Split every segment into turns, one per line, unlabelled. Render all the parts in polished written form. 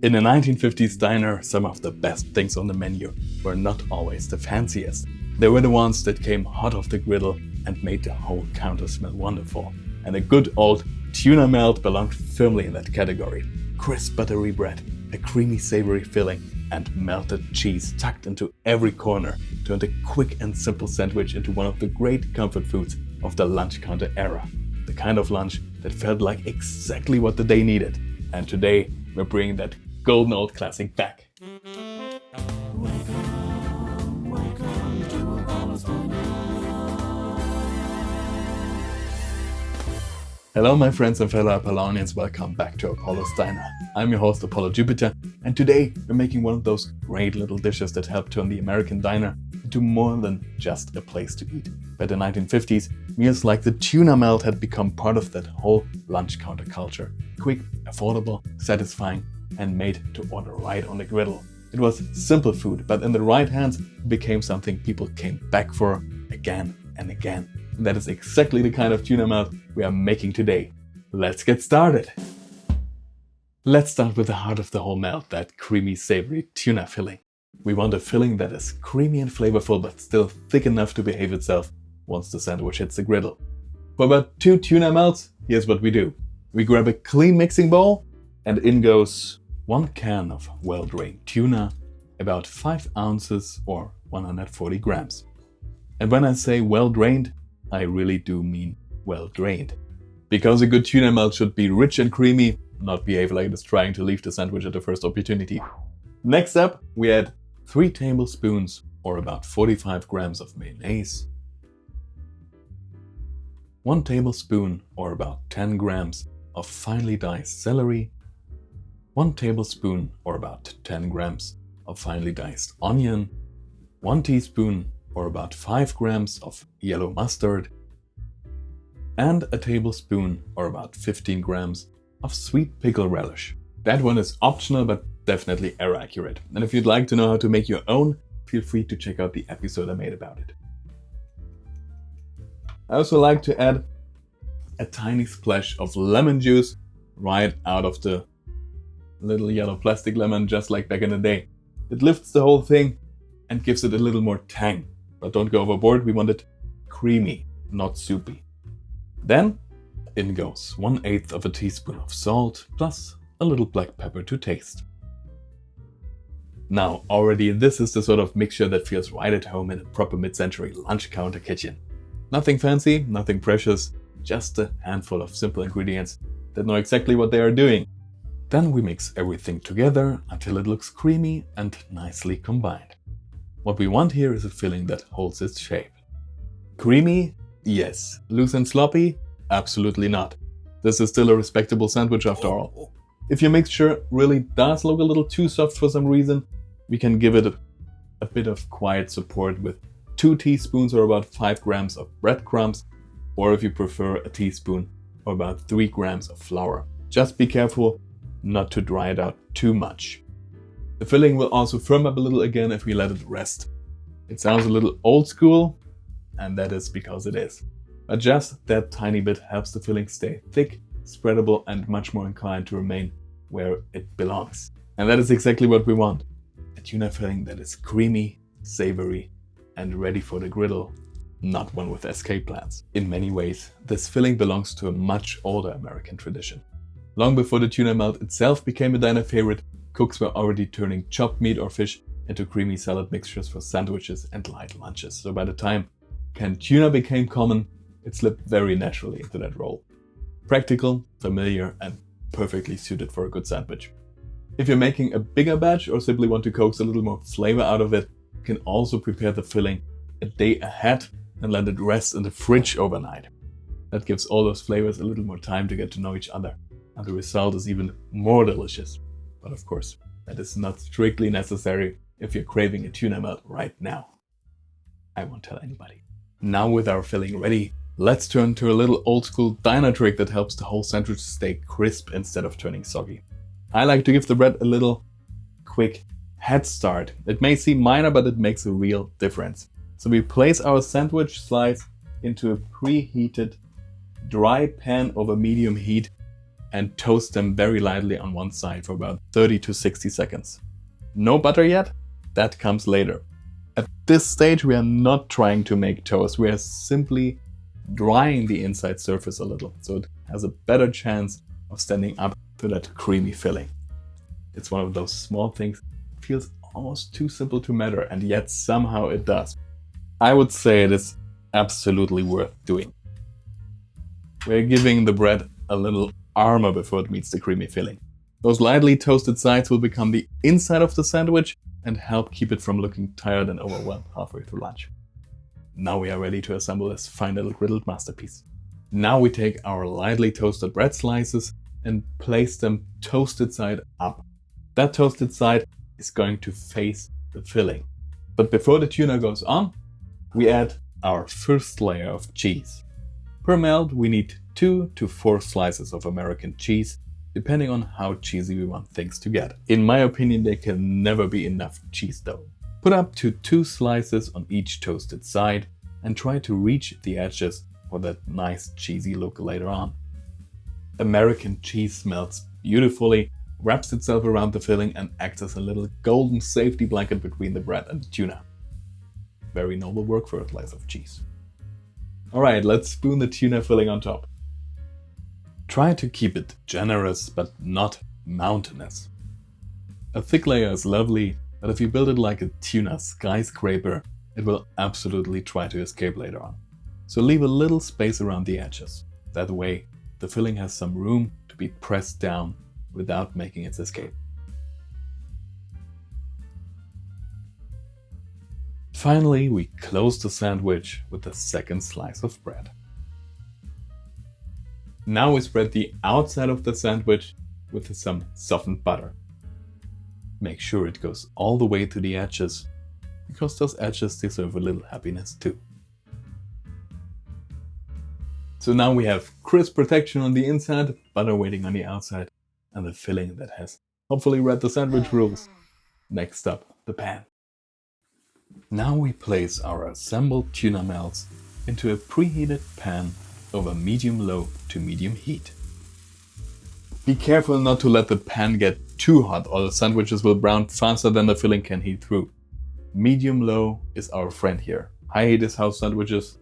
In a 1950s diner, some of the best things on the menu were not always the fanciest. They were the ones that came hot off the griddle and made the whole counter smell wonderful. And a good old tuna melt belonged firmly in that category. Crisp buttery bread, a creamy savory filling, and melted cheese tucked into every corner turned a quick and simple sandwich into one of the great comfort foods of the lunch counter era. The kind of lunch that felt like exactly what the day needed. And today, we're bringing that golden old classic back. Hello my friends and fellow Apollonians, welcome back to Apaulo Diner. I'm your host Apollo Jupiter, and today we're making one of those great little dishes that help turn the American diner into more than just a place to eat. By the 1950s, meals like the tuna melt had become part of that whole lunch counter culture. Quick, affordable, satisfying, and made to order right on the griddle. It was simple food, but in the right hands, it became something people came back for again and again. And that is exactly the kind of tuna melt we are making today. Let's get started. Let's start with the heart of the whole melt, that creamy, savory tuna filling. We want a filling that is creamy and flavorful, but still thick enough to behave itself once the sandwich hits the griddle. For about 2 tuna melts, here's what we do. We grab a clean mixing bowl, and in goes 1 can of well-drained tuna, about 5 ounces or 140 grams. And when I say well-drained, I really do mean well-drained. Because a good tuna melt should be rich and creamy, not behave like it is trying to leave the sandwich at the first opportunity. Next up, we add 3 tablespoons or about 45 grams of mayonnaise, 1 tablespoon or about 10 grams of finely diced celery, 1 tablespoon or about 10 grams of finely diced onion, 1 teaspoon or about 5 grams of yellow mustard, and a tablespoon or about 15 grams of sweet pickle relish. That one is optional but definitely error accurate. And if you'd like to know how to make your own, feel free to check out the episode I made about it. I also like to add a tiny splash of lemon juice right out of the little yellow plastic lemon, just like back in the day. It lifts the whole thing and gives it a little more tang. But don't go overboard, we want it creamy, not soupy. Then in goes 1/8 of a teaspoon of salt plus a little black pepper to taste. Now already this is the sort of mixture that feels right at home in a proper mid-century lunch counter kitchen. Nothing fancy, nothing precious, just a handful of simple ingredients that know exactly what they are doing. Then we mix everything together until it looks creamy and nicely combined. What we want here is a filling that holds its shape. Creamy? Yes. Loose and sloppy? Absolutely not. This is still a respectable sandwich after all. If your mixture really does look a little too soft for some reason, we can give it a bit of quiet support with 2 teaspoons or about 5 grams of breadcrumbs, or if you prefer, a teaspoon or about 3 grams of flour. Just be careful not to dry it out too much. The filling will also firm up a little again if we let it rest. It sounds a little old school, and that is because it is. But just that tiny bit helps the filling stay thick, spreadable, and much more inclined to remain where it belongs. And that is exactly what we want. A tuna filling that is creamy, savory, and ready for the griddle, not one with escape plans. In many ways, this filling belongs to a much older American tradition. Long before the tuna melt itself became a diner favorite, cooks were already turning chopped meat or fish into creamy salad mixtures for sandwiches and light lunches. So by the time canned tuna became common, it slipped very naturally into that role. Practical, familiar, and perfectly suited for a good sandwich. If you're making a bigger batch or simply want to coax a little more flavor out of it, you can also prepare the filling a day ahead and let it rest in the fridge overnight. That gives all those flavors a little more time to get to know each other, and the result is even more delicious. But of course, that is not strictly necessary if you're craving a tuna melt right now. I won't tell anybody. Now with our filling ready, let's turn to a little old school diner trick that helps the whole sandwich stay crisp instead of turning soggy. I like to give the bread a little quick head start. It may seem minor, but it makes a real difference. So we place our sandwich slice into a preheated dry pan over medium heat and toast them very lightly on one side for about 30 to 60 seconds. No butter yet? That comes later. At this stage, we are not trying to make toast. We are simply drying the inside surface a little, so it has a better chance of standing up to that creamy filling. It's one of those small things that feels almost too simple to matter, and yet somehow it does. I would say it is absolutely worth doing. We're giving the bread a little armor before it meets the creamy filling. Those lightly toasted sides will become the inside of the sandwich and help keep it from looking tired and overwhelmed halfway through lunch. Now we are ready to assemble this fine little griddled masterpiece. Now we take our lightly toasted bread slices and place them toasted side up. That toasted side is going to face the filling. But before the tuna goes on, we add our first layer of cheese. Per melt, we need 2 to 4 slices of American cheese, depending on how cheesy we want things to get. In my opinion, there can never be enough cheese though. Put up to 2 slices on each toasted side and try to reach the edges for that nice cheesy look later on. American cheese melts beautifully, wraps itself around the filling and acts as a little golden safety blanket between the bread and the tuna. Very noble work for a slice of cheese. Alright, let's spoon the tuna filling on top. Try to keep it generous but not mountainous. A thick layer is lovely, but if you build it like a tuna skyscraper, it will absolutely try to escape later on. So leave a little space around the edges. That way, the filling has some room to be pressed down without making its escape. Finally, we close the sandwich with the second slice of bread. Now we spread the outside of the sandwich with some softened butter. Make sure it goes all the way to the edges, because those edges deserve a little happiness too. So now we have crisp protection on the inside, butter waiting on the outside, and the filling that has hopefully read the sandwich rules. Next up, the pan. Now we place our assembled tuna melts into a preheated pan over medium-low to medium heat. Be careful not to let the pan get too hot or the sandwiches will brown faster than the filling can heat through. Medium-low is our friend here. High heat is how sandwiches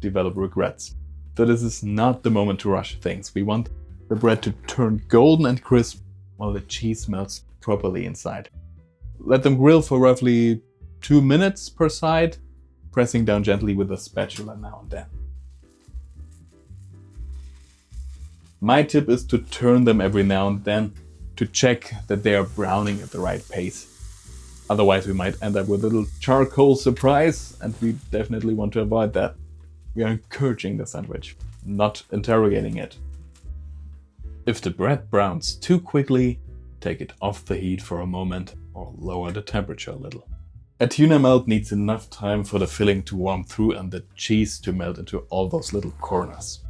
develop regrets. So this is not the moment to rush things. We want the bread to turn golden and crisp while the cheese melts properly inside. Let them grill for roughly 2 minutes per side, pressing down gently with a spatula now and then. My tip is to turn them every now and then to check that they are browning at the right pace. Otherwise we might end up with a little charcoal surprise, and we definitely want to avoid that. We are encouraging the sandwich, not interrogating it. If the bread browns too quickly, take it off the heat for a moment or lower the temperature a little. A tuna melt needs enough time for the filling to warm through and the cheese to melt into all those little corners.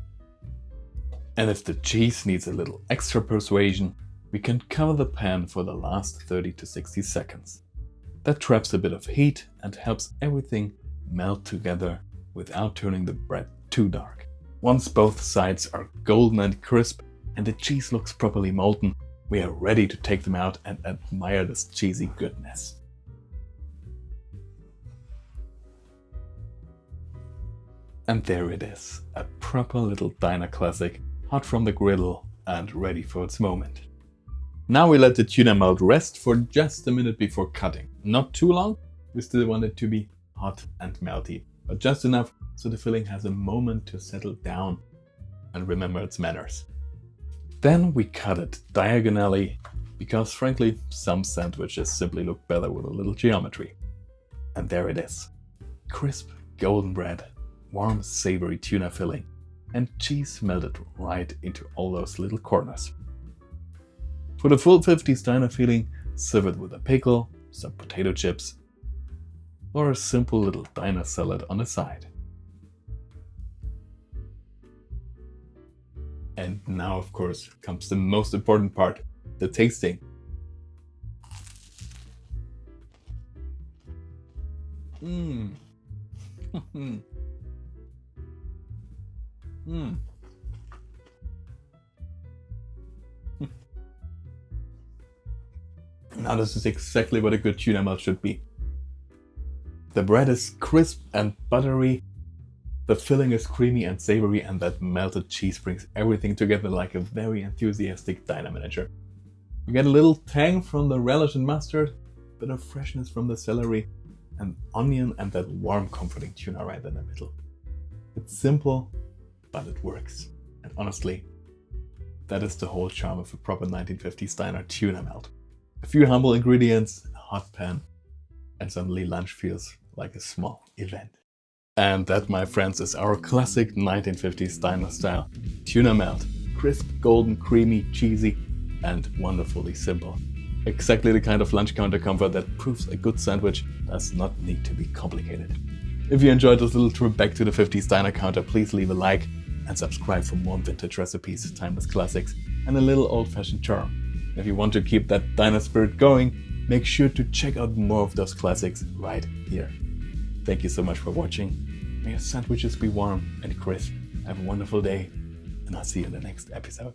And if the cheese needs a little extra persuasion, we can cover the pan for the last 30 to 60 seconds. That traps a bit of heat and helps everything melt together without turning the bread too dark. Once both sides are golden and crisp and the cheese looks properly molten, we are ready to take them out and admire this cheesy goodness. And there it is, a proper little diner classic, hot from the griddle and ready for its moment. Now we let the tuna melt rest for just a minute before cutting. Not too long, we still want it to be hot and melty, but just enough so the filling has a moment to settle down and remember its manners. Then we cut it diagonally, because frankly, some sandwiches simply look better with a little geometry. And there it is. Crisp golden bread, warm savory tuna filling, and cheese melted right into all those little corners. For the full 50s diner feeling, serve it with a pickle, some potato chips, or a simple little diner salad on the side. And now, of course, comes the most important part, the tasting. Now this is exactly what a good tuna melt should be. The bread is crisp and buttery, the filling is creamy and savory, and that melted cheese brings everything together like a very enthusiastic diner manager. You get a little tang from the relish and mustard, a bit of freshness from the celery, and onion, and that warm comforting tuna right in the middle. It's simple, but it works. And honestly, that is the whole charm of a proper 1950s diner tuna melt. A few humble ingredients, a hot pan, and suddenly lunch feels like a small event. And that, my friends, is our classic 1950s diner style tuna melt. Crisp, golden, creamy, cheesy, and wonderfully simple. Exactly the kind of lunch counter comfort that proves a good sandwich does not need to be complicated. If you enjoyed this little trip back to the 50s diner counter, please leave a like and subscribe for more vintage recipes, timeless classics, and a little old-fashioned charm. If you want to keep that diner spirit going, make sure to check out more of those classics right here. Thank you so much for watching. May your sandwiches be warm and crisp. Have a wonderful day, and I'll see you in the next episode.